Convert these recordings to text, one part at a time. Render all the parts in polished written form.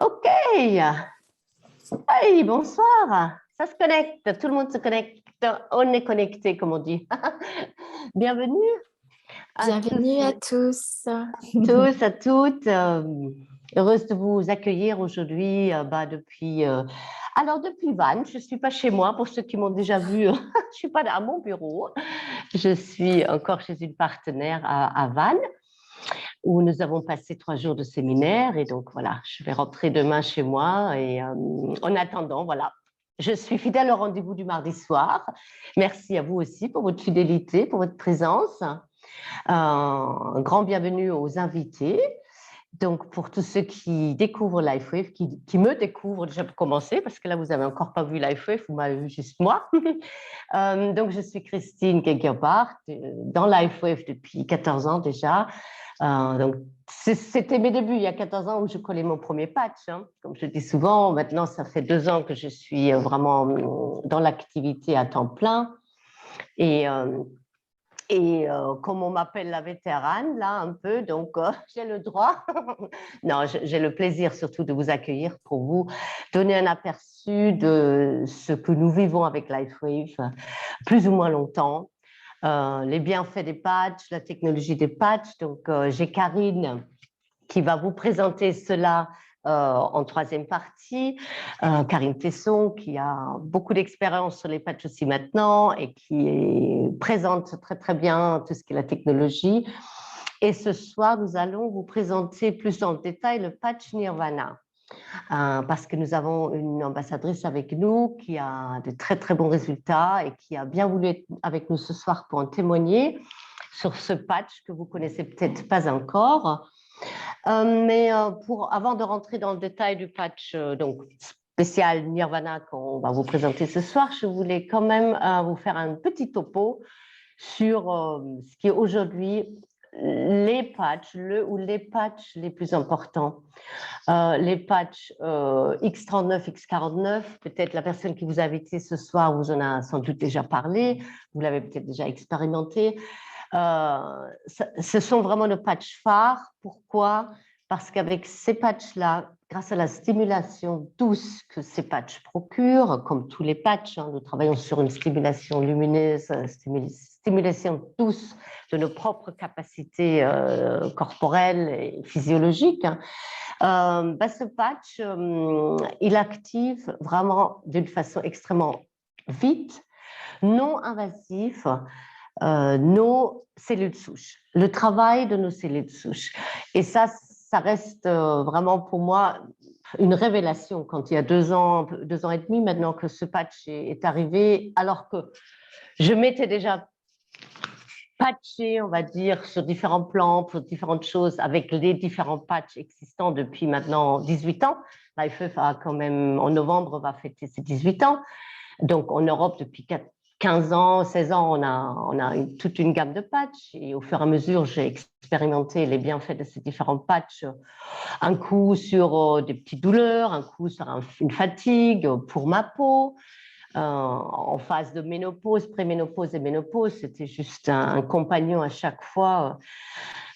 Ok. Hey, bonsoir. Ça se connecte, tout le monde se connecte. On est connecté, comme on dit. Bienvenue à Bienvenue à tous. tous, à toutes. Heureuse de vous accueillir aujourd'hui depuis Vannes. Je ne suis pas chez moi, pour ceux qui m'ont déjà vu. Je ne suis pas à mon bureau. Je suis encore chez une partenaire à Vannes, où nous avons passé 3 jours de séminaire. Et donc, voilà, je vais rentrer demain chez moi. Et en attendant, voilà, je suis fidèle au rendez-vous du mardi soir. Merci à vous aussi pour votre fidélité, pour votre présence. Un grand bienvenue aux invités. Donc, pour tous ceux qui découvrent LifeWave, qui me découvrent déjà pour commencer, parce que là, vous n'avez encore pas vu LifeWave, vous m'avez vu juste moi. Donc, je suis Christine Kegerbart, dans LifeWave depuis 14 ans déjà. Donc, c'était mes débuts il y a 14 ans où je collais mon premier patch. Comme je dis souvent, maintenant, ça fait 2 ans que je suis vraiment dans l'activité à temps plein. Et comme on m'appelle la vétérane, là, un peu, donc j'ai le droit. Non, j'ai le plaisir surtout de vous accueillir pour vous donner un aperçu de ce que nous vivons avec LifeWave, plus ou moins longtemps. Les bienfaits des patchs, la technologie des patchs. Donc, j'ai Karine qui va vous présenter cela en troisième partie. Karine Tesson, qui a beaucoup d'expérience sur les patchs aussi maintenant et qui présente très, très bien tout ce qui est la technologie. Et ce soir, nous allons vous présenter plus dans le détail le patch Nirvana. Parce que nous avons une ambassadrice avec nous qui a de très, très bons résultats et qui a bien voulu être avec nous ce soir pour en témoigner sur ce patch que vous connaissez peut-être pas encore. Avant de rentrer dans le détail du patch donc spécial Nirvana qu'on va vous présenter ce soir, je voulais quand même vous faire un petit topo sur ce qui est aujourd'hui les patchs, les patchs les plus importants. Les patchs X39, X49, peut-être la personne qui vous a invité ce soir vous en a sans doute déjà parlé, vous l'avez peut-être déjà expérimenté. Ce sont vraiment nos patchs phares. Pourquoi? Parce qu'avec ces patchs-là, grâce à la stimulation douce que ces patchs procurent, comme tous les patchs, nous travaillons sur une stimulation lumineuse, stimulation douce de nos propres capacités corporelles et physiologiques. Ce patch, il active vraiment d'une façon extrêmement vite, non invasif, nos cellules souches, le travail de nos cellules souches. Et ça reste vraiment pour moi une révélation quand il y a 2 ans et demi maintenant que ce patch est arrivé, alors que je m'étais déjà patché, on va dire, sur différents plans, pour différentes choses, avec les différents patchs existants depuis maintenant 18 ans. LifeWave a quand même, en novembre, va fêter ses 18 ans. Donc, en Europe, depuis 15 ans, 16 ans, on a toute une gamme de patchs. Et au fur et à mesure, j'ai expérimenté les bienfaits de ces différents patchs. Un coup sur des petites douleurs, un coup sur une fatigue pour ma peau. En phase de ménopause, préménopause et ménopause, c'était juste un compagnon à chaque fois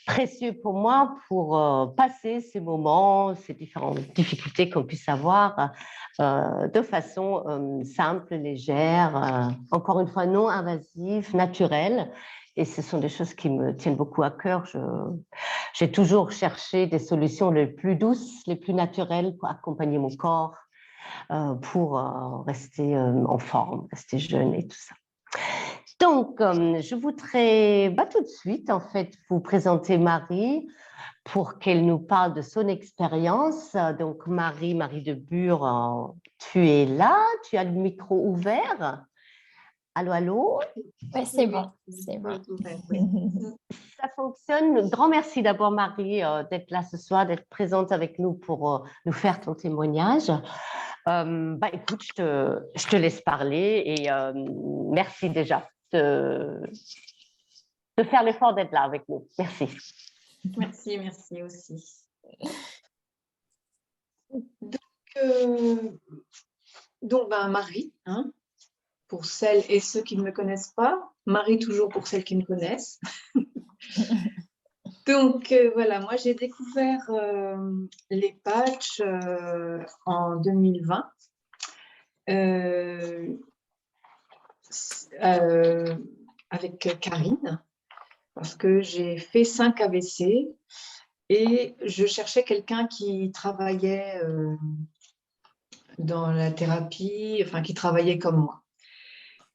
précieux pour moi pour passer ces moments, ces différentes difficultés qu'on puisse avoir de façon simple, légère, encore une fois non invasive, naturelle. Et ce sont des choses qui me tiennent beaucoup à cœur. J'ai toujours cherché des solutions les plus douces, les plus naturelles pour accompagner mon corps, pour rester en forme, rester jeune et tout ça. Donc, je voudrais tout de suite, en fait, vous présenter Marie pour qu'elle nous parle de son expérience. Donc, Marie de Bure, tu es là, tu as le micro ouvert. Allô, allô? Oui, c'est bon, c'est bon. Ça fonctionne. Grand merci d'abord, Marie, d'être là ce soir, d'être présente avec nous pour nous faire ton témoignage. Écoute, je te laisse parler et merci déjà de faire l'effort d'être là avec nous. Merci. Merci aussi. Donc Marie, pour celles et ceux qui ne me connaissent pas, Marie toujours pour celles qui me connaissent. Donc, voilà, moi, j'ai découvert les patchs en 2020 avec Karine, parce que j'ai fait 5 AVC et je cherchais quelqu'un qui travaillait dans la thérapie, enfin, qui travaillait comme moi.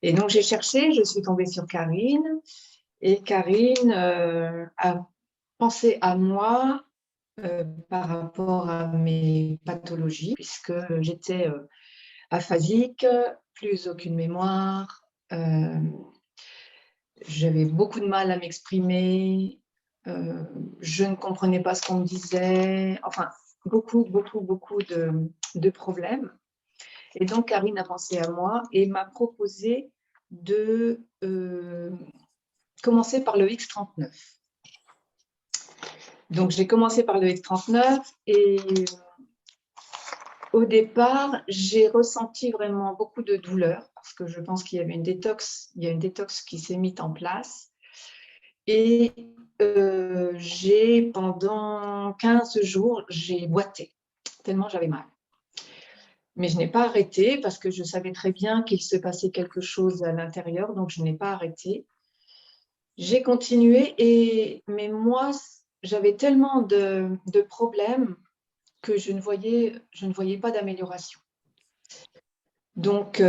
Et donc, j'ai cherché, je suis tombée sur Karine, et Karine a pensé à moi par rapport à mes pathologies, puisque j'étais aphasique, plus aucune mémoire, j'avais beaucoup de mal à m'exprimer, je ne comprenais pas ce qu'on me disait, enfin, beaucoup de problèmes. Et donc, Karine a pensé à moi et m'a proposé de commencer par le X39. Donc, j'ai commencé par le X39 et au départ, j'ai ressenti vraiment beaucoup de douleur parce que je pense qu'il y avait une détox, il y a une détox qui s'est mise en place. Et pendant 15 jours, j'ai boité, tellement j'avais mal. Mais je n'ai pas arrêté parce que je savais très bien qu'il se passait quelque chose à l'intérieur, donc je n'ai pas arrêté. J'ai continué, mais moi, j'avais tellement de problèmes que je ne voyais pas d'amélioration. Donc,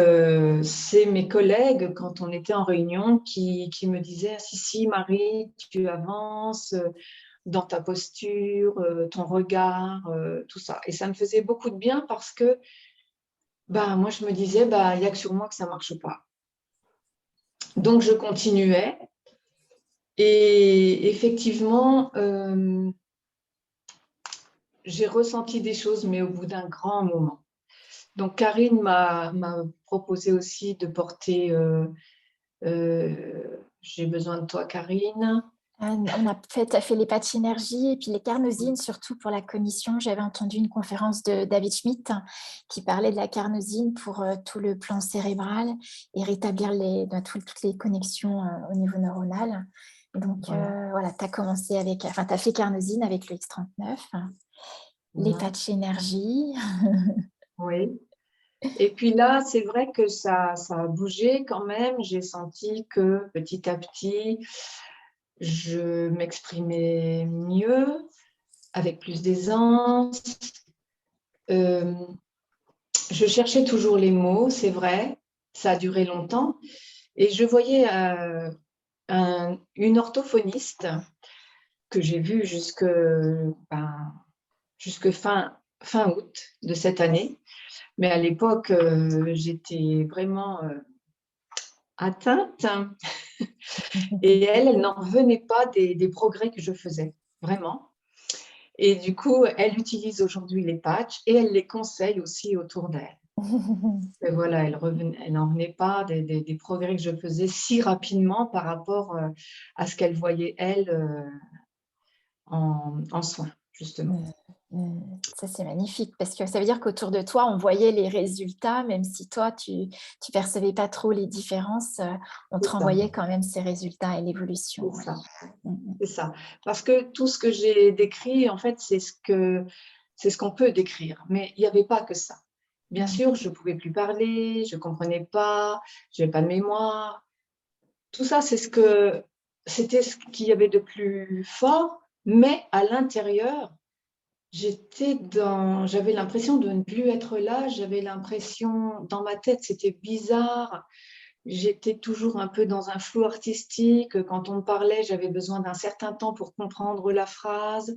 c'est mes collègues, quand on était en réunion, qui me disaient « Si, Marie, tu avances dans ta posture, ton regard, tout ça. » Et ça me faisait beaucoup de bien parce que moi, je me disais, il n'y a que sur moi que ça ne marche pas. Donc, je continuais. Et effectivement, j'ai ressenti des choses, mais au bout d'un grand moment. Donc, Karine m'a proposé aussi de porter j'ai besoin de toi, Karine. Tu as fait les patchs énergie et puis les carnosines, surtout pour la cognition. J'avais entendu une conférence de David Schmidt qui parlait de la carnosine pour tout le plan cérébral et rétablir toutes les connexions au niveau neuronal. Donc, voilà, tu as commencé tu as fait carnosine avec le X39, les patchs énergie. Oui. Et puis là, c'est vrai que ça a bougé quand même. J'ai senti que petit à petit, je m'exprimais mieux, avec plus d'aisance. Je cherchais toujours les mots, c'est vrai. Ça a duré longtemps. Et je voyais une orthophoniste que j'ai vue jusque fin août de cette année. Mais à l'époque, j'étais vraiment atteinte. Et elle n'en revenait pas des progrès que je faisais, vraiment. Et du coup, elle utilise aujourd'hui les patchs et elle les conseille aussi autour d'elle. Et voilà, elle n'en revenait pas des progrès que je faisais si rapidement par rapport à ce qu'elle voyait, elle, en soins, justement. Ça, c'est magnifique parce que ça veut dire qu'autour de toi, on voyait les résultats, même si toi, tu ne percevais pas trop les différences, on te renvoyait quand même ces résultats et l'évolution. C'est ça. C'est ça. Parce que tout ce que j'ai décrit, en fait, c'est ce qu'on peut décrire. Mais il n'y avait pas que ça. Bien sûr, je ne pouvais plus parler, je ne comprenais pas, je n'avais pas de mémoire. Tout ça, c'était ce qu'il y avait de plus fort, mais à l'intérieur, j'avais l'impression de ne plus être là, j'avais l'impression, dans ma tête, c'était bizarre. J'étais toujours un peu dans un flou artistique. Quand on me parlait, j'avais besoin d'un certain temps pour comprendre la phrase.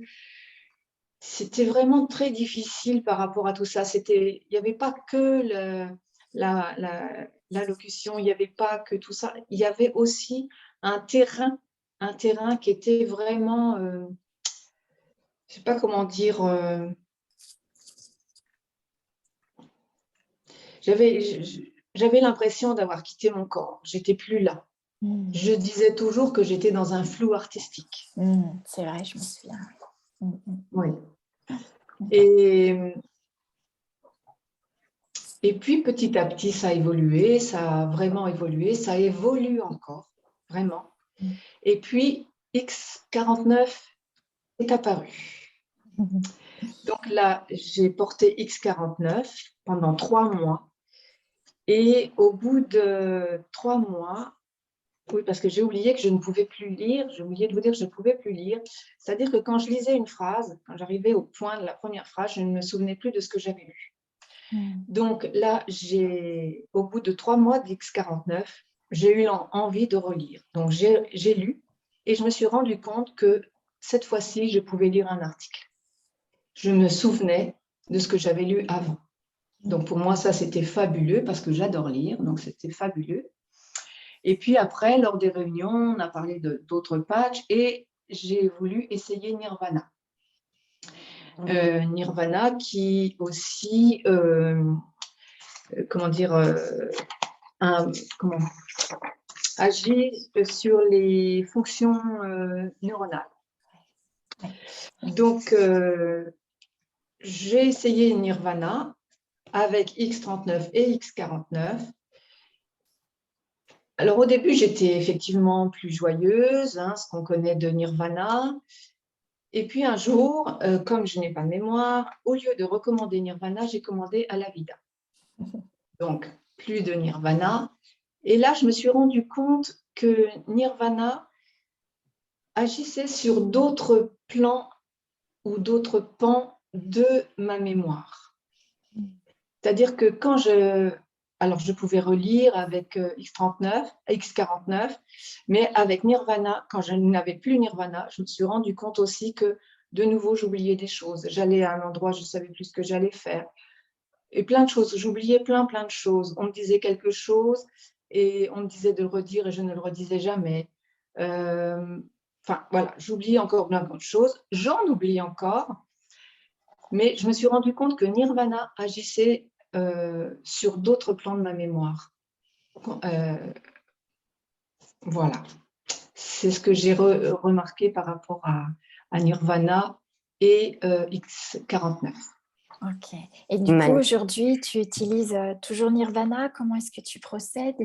C'était vraiment très difficile par rapport à tout ça. Il n'y avait pas que l'allocution, il n'y avait pas que tout ça. Il y avait aussi un terrain qui était vraiment, je ne sais pas comment dire, j'avais l'impression d'avoir quitté mon corps. J'étais plus là. Je disais toujours que j'étais dans un flou artistique. C'est vrai, je me souviens. Oui. Et puis, petit à petit, ça a évolué, ça a vraiment évolué, ça évolue encore, vraiment. Et puis, X49 est apparu. Donc là, j'ai porté X49 pendant 3 mois. Et au bout de 3 mois, oui, parce que j'ai oublié que je ne pouvais plus lire, j'ai oublié de vous dire que je ne pouvais plus lire. C'est-à-dire que quand je lisais une phrase, quand j'arrivais au point de la première phrase, je ne me souvenais plus de ce que j'avais lu. Donc là, au bout de 3 mois d'X49, j'ai eu envie de relire. Donc j'ai lu et je me suis rendu compte que cette fois-ci, je pouvais lire un article. Je me souvenais de ce que j'avais lu avant. Donc pour moi, ça, c'était fabuleux parce que j'adore lire, donc c'était fabuleux. Et puis après, lors des réunions, on a parlé d'autres patchs et j'ai voulu essayer Nirvana. Nirvana qui aussi, agit sur les fonctions neuronales. Donc, j'ai essayé Nirvana avec X39 et X49. Alors, au début, j'étais effectivement plus joyeuse, ce qu'on connaît de Nirvana. Et puis, un jour, comme je n'ai pas de mémoire, au lieu de recommander Nirvana, j'ai commandé Alavida. Donc, plus de Nirvana. Et là, je me suis rendu compte que Nirvana agissait sur d'autres plans ou d'autres pans de ma mémoire. C'est-à-dire que quand alors je pouvais relire avec X49, mais avec Nirvana, quand je n'avais plus Nirvana, je me suis rendu compte aussi que de nouveau, j'oubliais des choses. J'allais à un endroit, je ne savais plus ce que j'allais faire. Et plein de choses, j'oubliais plein de choses. On me disait quelque chose et on me disait de le redire et je ne le redisais jamais. Enfin, voilà, j'oublie encore plein de choses. J'en oublie encore, mais je me suis rendu compte que Nirvana agissait sur d'autres plans de ma mémoire. Voilà. C'est ce que j'ai remarqué par rapport à Nirvana et X49. Ok. Et du coup, aujourd'hui, tu utilises toujours Nirvana. Comment est-ce que tu procèdes?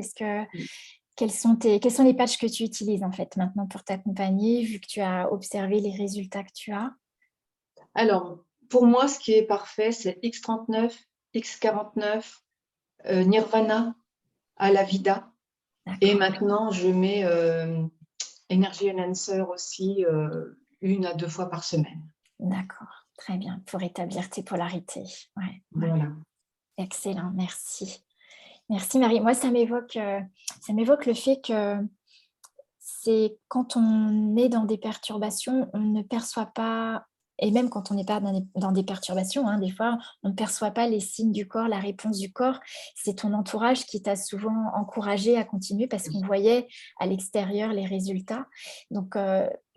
Quels sont les patchs que tu utilises en fait maintenant pour t'accompagner, vu que tu as observé les résultats que tu as? Alors, pour moi, ce qui est parfait, c'est X39, X49, Nirvana, Alavida. Et maintenant, je mets Energy Enhancer aussi 1 à 2 fois par semaine. D'accord, très bien, pour établir tes polarités. Ouais, voilà. Excellent, merci. Merci Marie. Moi, ça m'évoque le fait que c'est quand on est dans des perturbations, on ne perçoit pas, et même quand on n'est pas dans des perturbations, des fois, on ne perçoit pas les signes du corps, la réponse du corps. C'est ton entourage qui t'a souvent encouragé à continuer parce qu'on voyait à l'extérieur les résultats. Donc,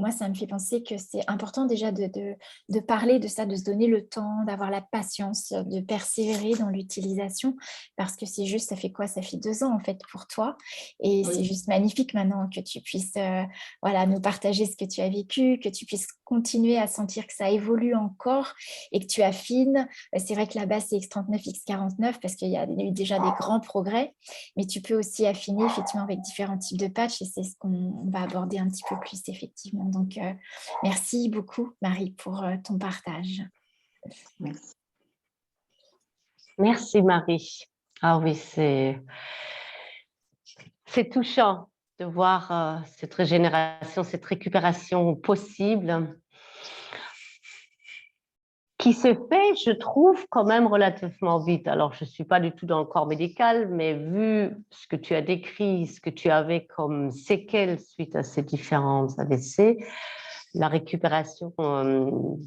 moi, ça me fait penser que c'est important déjà de parler de ça, de se donner le temps, d'avoir la patience, de persévérer dans l'utilisation parce que c'est juste, ça fait quoi? Ça fait 2 ans en fait pour toi. Et c'est juste magnifique maintenant que tu puisses nous partager ce que tu as vécu, que tu puisses continuer à sentir que ça évolue encore et que tu affines. C'est vrai que là-bas, c'est X39, X49 parce qu'il y a eu déjà des grands progrès, mais tu peux aussi affiner effectivement avec différents types de patchs et c'est ce qu'on va aborder un petit peu plus effectivement. Donc, merci beaucoup Marie pour ton partage. Merci. Merci Marie. Ah oui, c'est touchant de voir cette régénération, cette récupération possible qui se fait, je trouve, quand même relativement vite. Alors, je ne suis pas du tout dans le corps médical, mais vu ce que tu as décrit, ce que tu avais comme séquelles suite à ces différents AVC, la récupération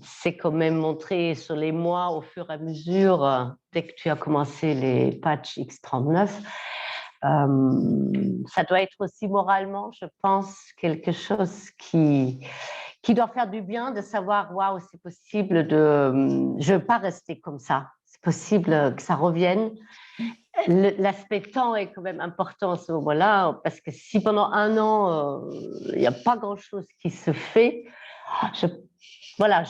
s'est quand même montrée sur les mois au fur et à mesure, dès que tu as commencé les patchs X39. Ça doit être aussi moralement, je pense, quelque chose qui doit faire du bien de savoir, waouh, c'est possible je ne veux pas rester comme ça, c'est possible que ça revienne. L'aspect temps est quand même important à ce moment-là, parce que si pendant 1 an, il n'y a pas grand-chose qui se fait, je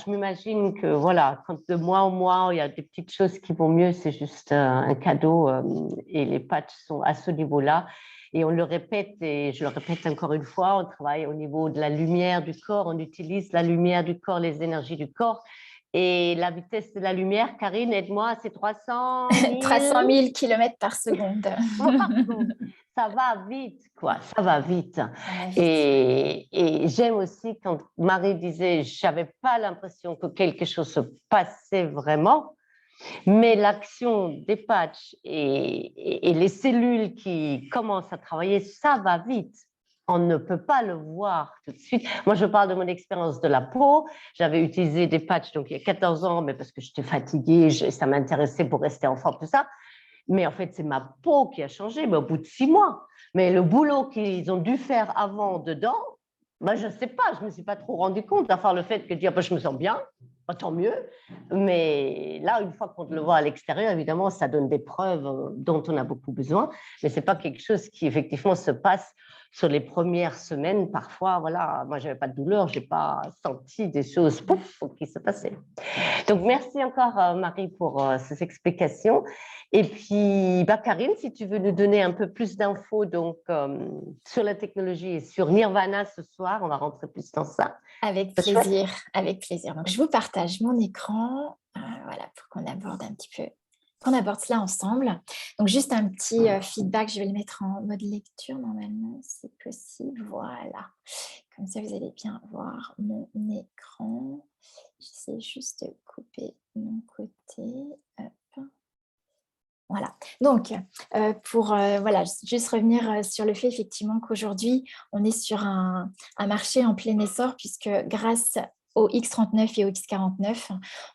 m'imagine que quand de mois en mois, il y a des petites choses qui vont mieux, c'est juste un cadeau et les patchs sont à ce niveau-là. Et on le répète, et je le répète encore une fois, on travaille au niveau de la lumière du corps, on utilise la lumière du corps, les énergies du corps. Et la vitesse de la lumière, Karine, aide-moi, c'est 300 000 300 000 km par seconde. Wow, ça va vite, quoi, ça va vite. Ça va vite. Et j'aime aussi quand Marie disait, je n'avais pas l'impression que quelque chose se passait vraiment, mais l'action des patchs et les cellules qui commencent à travailler, ça va vite. On ne peut pas le voir tout de suite. Moi, je parle de mon expérience de la peau. J'avais utilisé des patchs donc, il y a 14 ans, mais parce que j'étais fatiguée, ça m'intéressait pour rester en forme, tout ça. Mais en fait, c'est ma peau qui a changé, mais au bout de 6 mois. Mais le boulot qu'ils ont dû faire avant dedans, ben, je ne sais pas, je ne me suis pas trop rendu compte, à part le fait que dire, ben, je me sens bien, ben, tant mieux. Mais là, une fois qu'on le voit à l'extérieur, évidemment, ça donne des preuves dont on a beaucoup besoin. Mais ce n'est pas quelque chose qui, effectivement, se passe sur les premières semaines. Parfois, voilà, moi, je n'avais pas de douleur, je n'ai pas senti des choses pouf, qui se passaient. Donc, merci encore, Marie, pour ces explications. Et puis, bah, Karine, si tu veux nous donner un peu plus d'infos donc, sur la technologie et sur Nirvana ce soir, on va rentrer plus dans ça. Avec plaisir, avec plaisir. Donc, je vous partage mon écran, voilà, pour qu'on aborde un petit peu, qu'on aborde cela ensemble. Donc, juste un petit feedback, je vais le mettre en mode lecture, normalement, c'est possible. Voilà, comme ça, vous allez bien voir mon écran. J'essaie juste de couper mon côté. Hop. Voilà, donc pour voilà, juste revenir sur le fait effectivement qu'aujourd'hui, on est sur un marché en plein essor puisque grâce au X39 et au X49,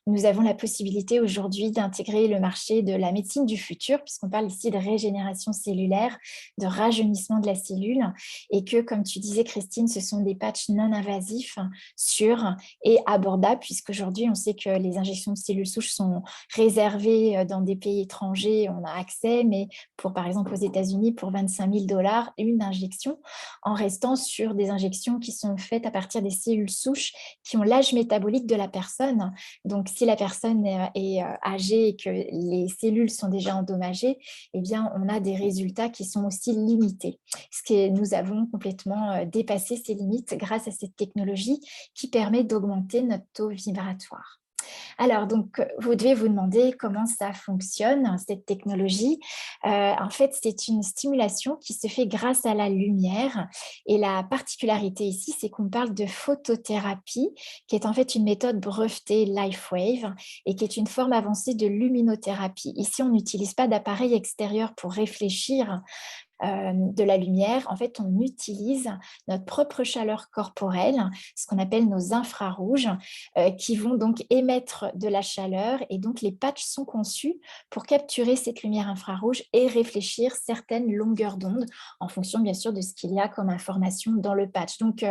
nous avons la possibilité aujourd'hui d'intégrer le marché de la médecine du futur, puisqu'on parle ici de régénération cellulaire, de rajeunissement de la cellule, et que, comme tu disais, Christine, ce sont des patchs non invasifs, sûrs et abordables, puisqu'aujourd'hui, on sait que les injections de cellules souches sont réservées dans des pays étrangers, on a accès, mais pour, par exemple, aux États-Unis, pour 25 000 $, une injection, en restant sur des injections qui sont faites à partir des cellules souches qui ont l'âge métabolique de la personne. Donc, si la personne est âgée et que les cellules sont déjà endommagées, eh bien, on a des résultats qui sont aussi limités. Nous avons complètement dépassé ces limites grâce à cette technologie qui permet d'augmenter notre taux vibratoire. Alors, donc, vous devez vous demander comment ça fonctionne, cette technologie. En fait, c'est une stimulation qui se fait grâce à la lumière. Et la particularité ici, c'est qu'on parle de photothérapie, qui est en fait une méthode brevetée LifeWave et qui est une forme avancée de luminothérapie. Ici, on n'utilise pas d'appareil extérieur pour réfléchir de la lumière. En fait, on utilise notre propre chaleur corporelle, ce qu'on appelle nos infrarouges, qui vont donc émettre de la chaleur, et donc les patchs sont conçus pour capturer cette lumière infrarouge et réfléchir certaines longueurs d'onde en fonction bien sûr de ce qu'il y a comme information dans le patch. Donc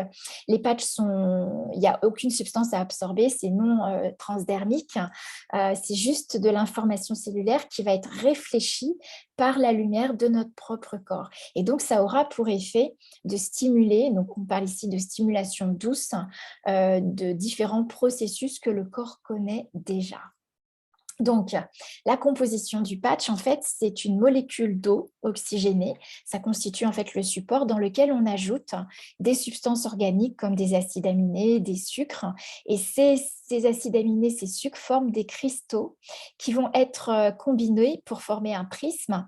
les patchs il n'y a aucune substance à absorber, c'est non transdermique, c'est juste de l'information cellulaire qui va être réfléchie par la lumière de notre propre corps. Et donc, ça aura pour effet de stimuler, donc on parle ici de stimulation douce, de différents processus que le corps connaît déjà. Donc, la composition du patch, en fait, c'est une molécule d'eau oxygénée. Ça constitue en fait le support dans lequel on ajoute des substances organiques comme des acides aminés, des sucres. Et ces acides aminés, ces sucres forment des cristaux qui vont être combinés pour former un prisme.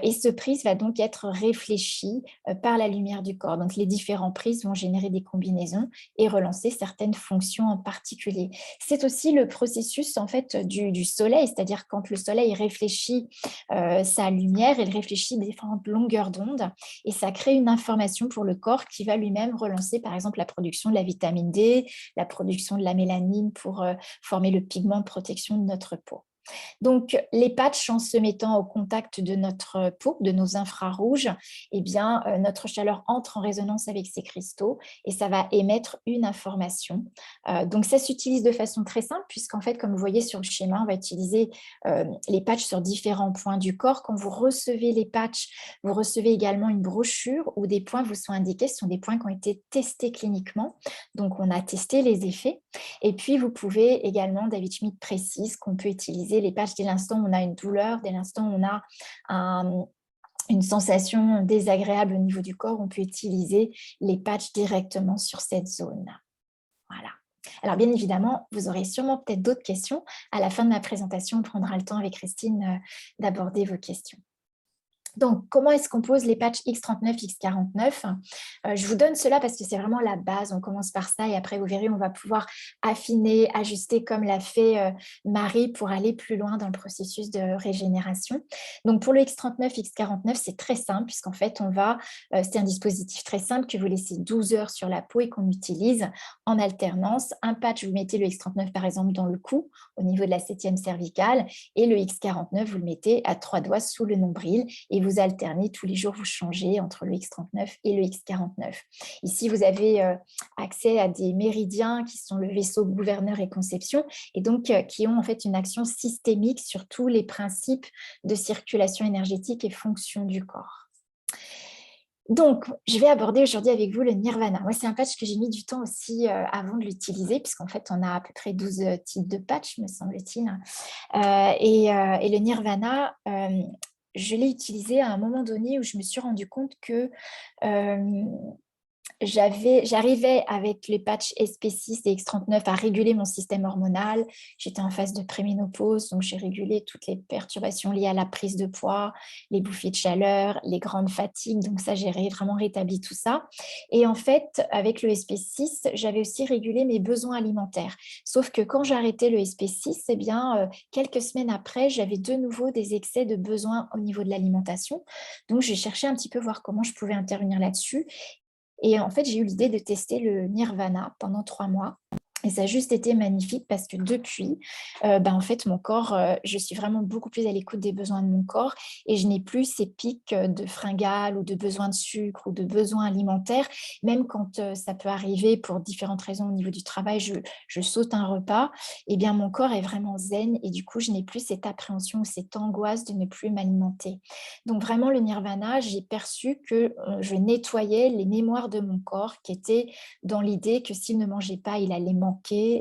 Et ce prisme va donc être réfléchi par la lumière du corps. Donc, les différents prismes vont générer des combinaisons et relancer certaines fonctions en particulier. C'est aussi le processus en fait du soleil, c'est-à-dire quand le soleil réfléchit sa lumière, il réfléchit différentes longueurs d'onde et ça crée une information pour le corps qui va lui-même relancer par exemple la production de la vitamine D, la production de la mélanine pour former le pigment de protection de notre peau. Donc, les patchs, en se mettant au contact de notre peau, de nos infrarouges, eh bien, notre chaleur entre en résonance avec ces cristaux et ça va émettre une information. Donc, ça s'utilise de façon très simple puisqu'en fait, comme vous voyez sur le schéma, on va utiliser les patchs sur différents points du corps. Quand vous recevez les patchs, vous recevez également une brochure où des points vous sont indiqués. Ce sont des points qui ont été testés cliniquement. Donc, on a testé les effets. Et puis, vous pouvez également, David Schmidt précise qu'on peut utiliser les patchs dès l'instant où on a une douleur, dès l'instant où on a une sensation désagréable au niveau du corps, on peut utiliser les patchs directement sur cette zone. Voilà. Alors, bien évidemment, vous aurez sûrement peut-être d'autres questions. À la fin de ma présentation, on prendra le temps avec Christine d'aborder vos questions. Donc, comment est-ce qu'on pose les patchs X39, X49 ? Je vous donne cela parce que c'est vraiment la base. On commence par ça et après, vous verrez, on va pouvoir affiner, ajuster comme l'a fait Marie pour aller plus loin dans le processus de régénération. Donc, pour le X39, X49, c'est très simple puisqu'en fait, c'est un dispositif très simple que vous laissez 12 heures sur la peau et qu'on utilise en alternance. Un patch, vous mettez le X39 par exemple dans le cou, au niveau de la 7e cervicale, et le X49, vous le mettez à 3 doigts sous le nombril et vous alternez tous les jours, vous changez entre le X39 et le X49. Ici, vous avez accès à des méridiens qui sont le vaisseau gouverneur et conception et donc qui ont en fait une action systémique sur tous les principes de circulation énergétique et fonction du corps. Donc, je vais aborder aujourd'hui avec vous le Nirvana. Moi, c'est un patch que j'ai mis du temps aussi avant de l'utiliser, puisqu'en fait, on a à peu près 12 types de patchs, me semble-t-il. Et le Nirvana, je l'ai utilisé à un moment donné où je me suis rendu compte que j'arrivais avec les patchs SP6 et X39 à réguler mon système hormonal. J'étais en phase de préménopause, donc j'ai régulé toutes les perturbations liées à la prise de poids, les bouffées de chaleur, les grandes fatigues. Donc ça, j'ai vraiment rétabli tout ça. Et en fait, avec le SP6, j'avais aussi régulé mes besoins alimentaires. Sauf que quand j'arrêtais le SP6, eh bien, quelques semaines après, j'avais de nouveau des excès de besoins au niveau de l'alimentation. Donc j'ai cherché un petit peu voir comment je pouvais intervenir là-dessus. Et en fait, j'ai eu l'idée de tester le Nirvana pendant 3 mois. Et ça a juste été magnifique parce que depuis, en fait, mon corps, je suis vraiment beaucoup plus à l'écoute des besoins de mon corps et je n'ai plus ces pics de fringales ou de besoins de sucre ou de besoins alimentaires. Même quand ça peut arriver pour différentes raisons au niveau du travail, je saute un repas, eh bien, mon corps est vraiment zen et du coup, je n'ai plus cette appréhension ou cette angoisse de ne plus m'alimenter. Donc vraiment, le Nirvana, j'ai perçu que je nettoyais les mémoires de mon corps qui étaient dans l'idée que s'il ne mangeait pas, il allait manquer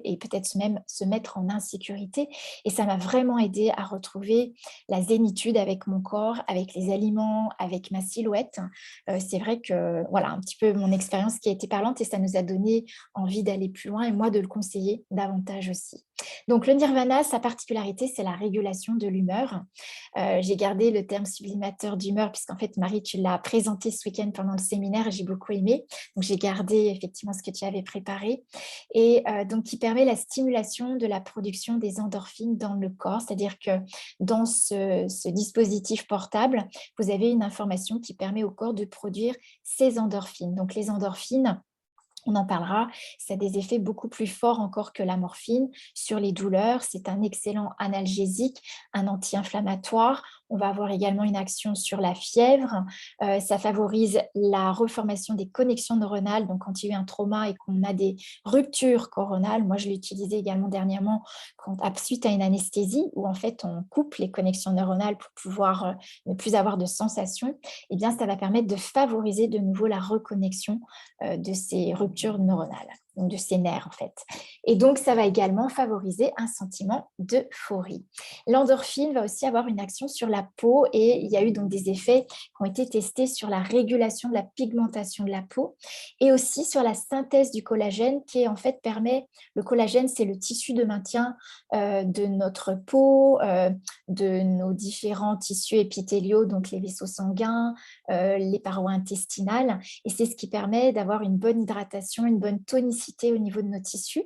et peut-être même se mettre en insécurité. Et ça m'a vraiment aidé à retrouver la zénitude avec mon corps, avec les aliments, avec ma silhouette. C'est vrai que voilà un petit peu mon expérience qui a été parlante et ça nous a donné envie d'aller plus loin et moi de le conseiller davantage aussi. Donc le Nirvana, sa particularité, c'est la régulation de l'humeur. J'ai gardé le terme sublimateur d'humeur puisqu'en fait, Marie, tu l'as présenté ce week-end pendant le séminaire et j'ai beaucoup aimé. Donc, j'ai gardé effectivement ce que tu avais préparé et donc qui permet la stimulation de la production des endorphines dans le corps. C'est-à-dire que dans ce dispositif portable, vous avez une information qui permet au corps de produire ces endorphines. Donc, les endorphines, on en parlera, ça a des effets beaucoup plus forts encore que la morphine sur les douleurs. C'est un excellent analgésique, un anti-inflammatoire. On va avoir également une action sur la fièvre. Ça favorise la reformation des connexions neuronales. Donc, quand il y a eu un trauma et qu'on a des ruptures coronales, moi je l'ai utilisé également dernièrement suite à une anesthésie où en fait on coupe les connexions neuronales pour pouvoir ne plus avoir de sensations, eh bien ça va permettre de favoriser de nouveau la reconnexion de ces ruptures neuronales, donc de ces nerfs en fait. Et donc, ça va également favoriser un sentiment d'euphorie. L'endorphine va aussi avoir une action sur la peau et il y a eu donc des effets qui ont été testés sur la régulation de la pigmentation de la peau et aussi sur la synthèse du collagène qui en fait permet, le collagène c'est le tissu de maintien de notre peau, de nos différents tissus épithéliaux, donc les vaisseaux sanguins, les parois intestinales et c'est ce qui permet d'avoir une bonne hydratation, une bonne tonicité au niveau de nos tissus.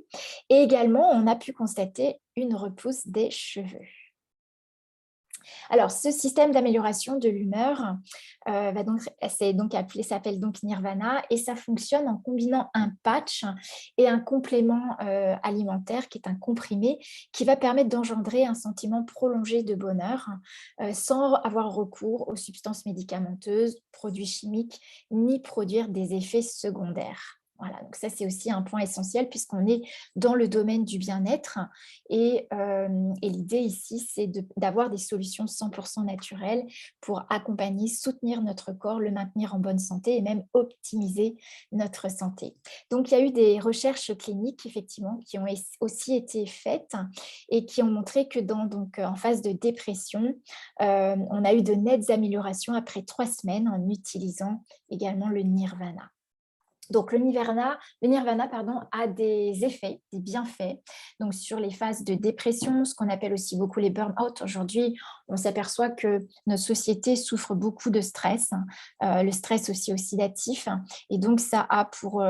Et également, on a pu constater une repousse des cheveux. Alors, ce système d'amélioration de l'humeur s'appelle donc Nirvana et ça fonctionne en combinant un patch et un complément alimentaire qui est un comprimé qui va permettre d'engendrer un sentiment prolongé de bonheur sans avoir recours aux substances médicamenteuses, produits chimiques, ni produire des effets secondaires. Voilà, donc ça, c'est aussi un point essentiel puisqu'on est dans le domaine du bien-être. Et l'idée ici, c'est d'avoir des solutions 100% naturelles pour accompagner, soutenir notre corps, le maintenir en bonne santé et même optimiser notre santé. Donc, il y a eu des recherches cliniques, effectivement, qui ont aussi été faites et qui ont montré que en phase de dépression, on a eu de nettes améliorations après 3 semaines en utilisant également le nirvana. Donc, le nirvana a des effets, des bienfaits donc sur les phases de dépression, ce qu'on appelle aussi beaucoup les burn-out. Aujourd'hui, on s'aperçoit que notre société souffre beaucoup de stress, le stress aussi oxydatif. Et donc, ça a pour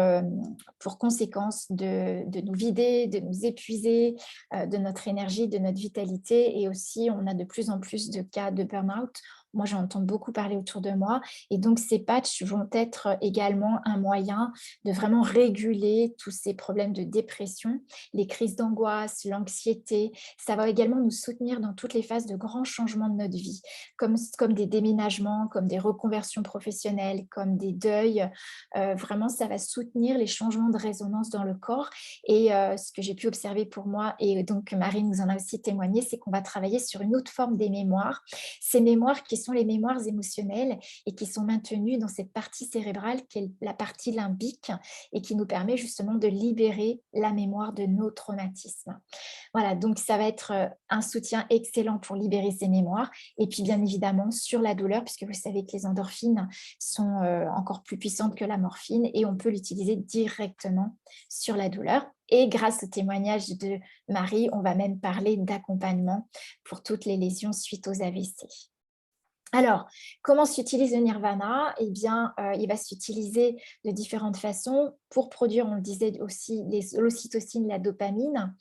conséquence de nous vider, de nous épuiser, de notre énergie, de notre vitalité. Et aussi, on a de plus en plus de cas de burn-out. Moi, j'en entends beaucoup parler autour de moi. Et donc, ces patchs vont être également un moyen de vraiment réguler tous ces problèmes de dépression, les crises d'angoisse, l'anxiété. Ça va également nous soutenir dans toutes les phases de grands changements de notre vie, comme des déménagements, comme des reconversions professionnelles, comme des deuils. Vraiment, ça va soutenir les changements de résonance dans le corps. Et ce que j'ai pu observer pour moi, et donc Marie nous en a aussi témoigné, c'est qu'on va travailler sur une autre forme des mémoires. Ces mémoires qui sont les mémoires émotionnelles et qui sont maintenues dans cette partie cérébrale qui est la partie limbique et qui nous permet justement de libérer la mémoire de nos traumatismes. Voilà, donc ça va être un soutien excellent pour libérer ces mémoires et puis bien évidemment sur la douleur puisque vous savez que les endorphines sont encore plus puissantes que la morphine et on peut l'utiliser directement sur la douleur. Et grâce au témoignage de Marie, on va même parler d'accompagnement pour toutes les lésions suite aux AVC. Alors, comment s'utilise le nirvana? Eh bien, il va s'utiliser de différentes façons pour produire, on le disait aussi, l'ocytocine, la dopamine,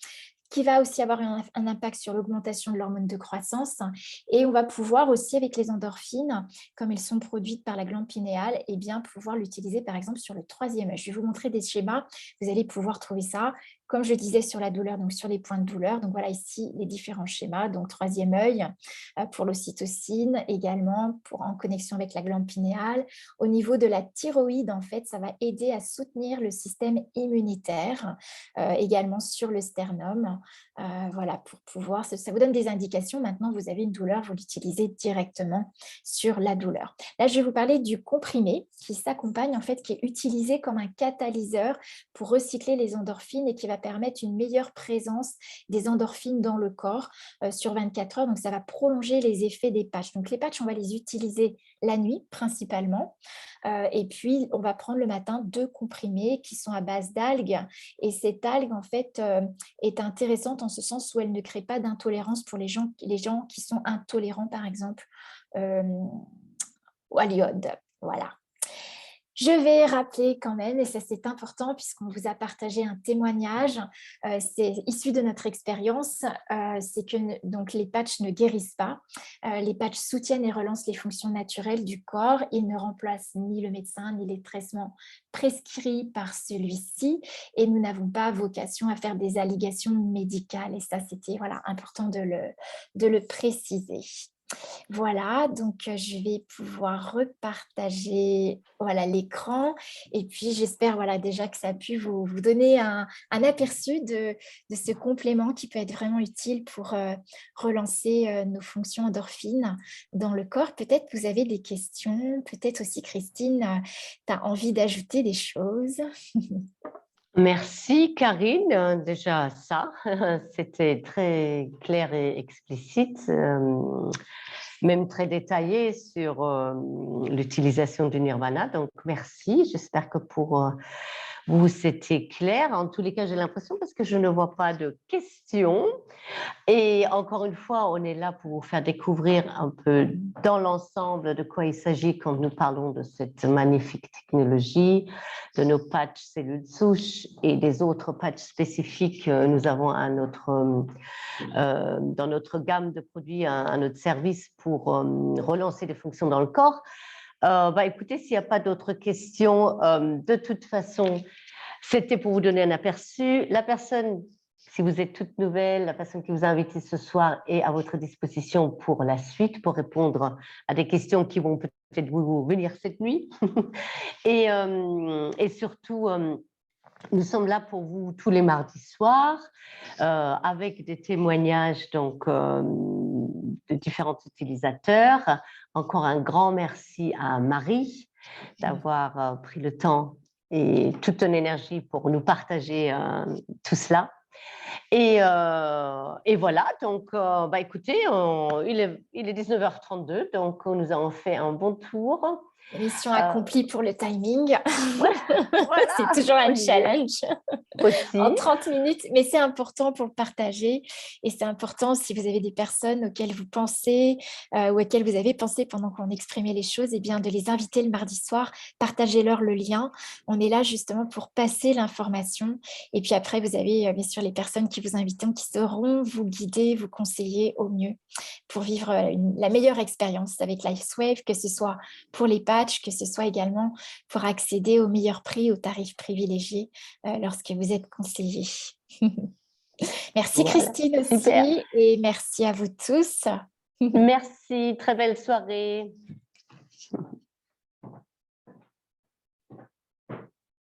qui va aussi avoir un impact sur l'augmentation de l'hormone de croissance. Et on va pouvoir aussi, avec les endorphines, comme elles sont produites par la glande pinéale, eh bien, pouvoir l'utiliser par exemple sur le 3e œil. Je vais vous montrer des schémas, vous allez pouvoir trouver ça. Comme je disais sur la douleur, donc sur les points de douleur. Donc voilà ici les différents schémas. Donc 3e œil pour l'ocytocine, également en connexion avec la glande pinéale. Au niveau de la thyroïde, en fait, ça va aider à soutenir le système immunitaire, également sur le sternum. Voilà, pour pouvoir, ça vous donne des indications. Maintenant, vous avez une douleur, vous l'utilisez directement sur la douleur. Là, je vais vous parler du comprimé qui s'accompagne, en fait, qui est utilisé comme un catalyseur pour recycler les endorphines et qui va permettre une meilleure présence des endorphines dans le corps sur 24 heures. Donc, ça va prolonger les effets des patchs. Donc, les patchs, on va les utiliser la nuit principalement. Et puis, on va prendre le matin 2 comprimés qui sont à base d'algues. Et cette algue, en fait, est intéressante en ce sens où elle ne crée pas d'intolérance pour les gens qui sont intolérants, par exemple, à l'iode. Voilà. Je vais rappeler quand même, et ça c'est important puisqu'on vous a partagé un témoignage, c'est issu de notre expérience, c'est que donc, les patchs ne guérissent pas, les patchs soutiennent et relancent les fonctions naturelles du corps, ils ne remplacent ni le médecin ni les traitements prescrits par celui-ci et nous n'avons pas vocation à faire des allégations médicales et ça c'était important de le préciser. Voilà, donc je vais pouvoir repartager l'écran et puis j'espère déjà que ça a pu vous donner un aperçu de ce complément qui peut être vraiment utile pour relancer nos fonctions endorphines dans le corps. Peut-être que vous avez des questions, peut-être aussi Christine, tu as envie d'ajouter des choses. Merci Karine, déjà ça, c'était très clair et explicite, même très détaillé sur l'utilisation du nirvana, donc merci, j'espère que pour vous c'était clair. En tous les cas, j'ai l'impression parce que je ne vois pas de questions. Et encore une fois, on est là pour vous faire découvrir un peu dans l'ensemble de quoi il s'agit quand nous parlons de cette magnifique technologie, de nos patchs cellules souches et des autres patchs spécifiques que nous avons dans notre gamme de produits, à notre service pour relancer des fonctions dans le corps. Écoutez, s'il n'y a pas d'autres questions, de toute façon, c'était pour vous donner un aperçu. La personne, si vous êtes toute nouvelle, la personne qui vous a invité ce soir est à votre disposition pour la suite, pour répondre à des questions qui vont peut-être vous venir cette nuit. Et surtout, Nous sommes là pour vous tous les mardis soirs avec des témoignages donc, de différents utilisateurs. Encore un grand merci à Marie d'avoir pris le temps et toute ton énergie pour nous partager tout cela. Et voilà, donc écoutez, il est 19h32, donc nous avons fait un bon tour. Mission accomplie pour le timing. Voilà, c'est toujours un challenge aussi. en 30 minutes, mais c'est important pour le partager. Et c'est important si vous avez des personnes auxquelles vous pensez ou auxquelles vous avez pensé pendant qu'on exprimait les choses, eh bien, de les inviter le mardi soir, partagez-leur le lien. On est là justement pour passer l'information. Et puis après, vous avez bien sûr les personnes qui vous invitent, qui sauront vous guider, vous conseiller au mieux pour vivre la meilleure expérience avec LifeSwave, que ce soit pour les patchs, que ce soit également pour accéder au meilleur prix, aux tarifs privilégiés lorsque vous êtes conseillé. Merci voilà. Christine aussi, Super. et merci à vous tous. Merci, très belle soirée.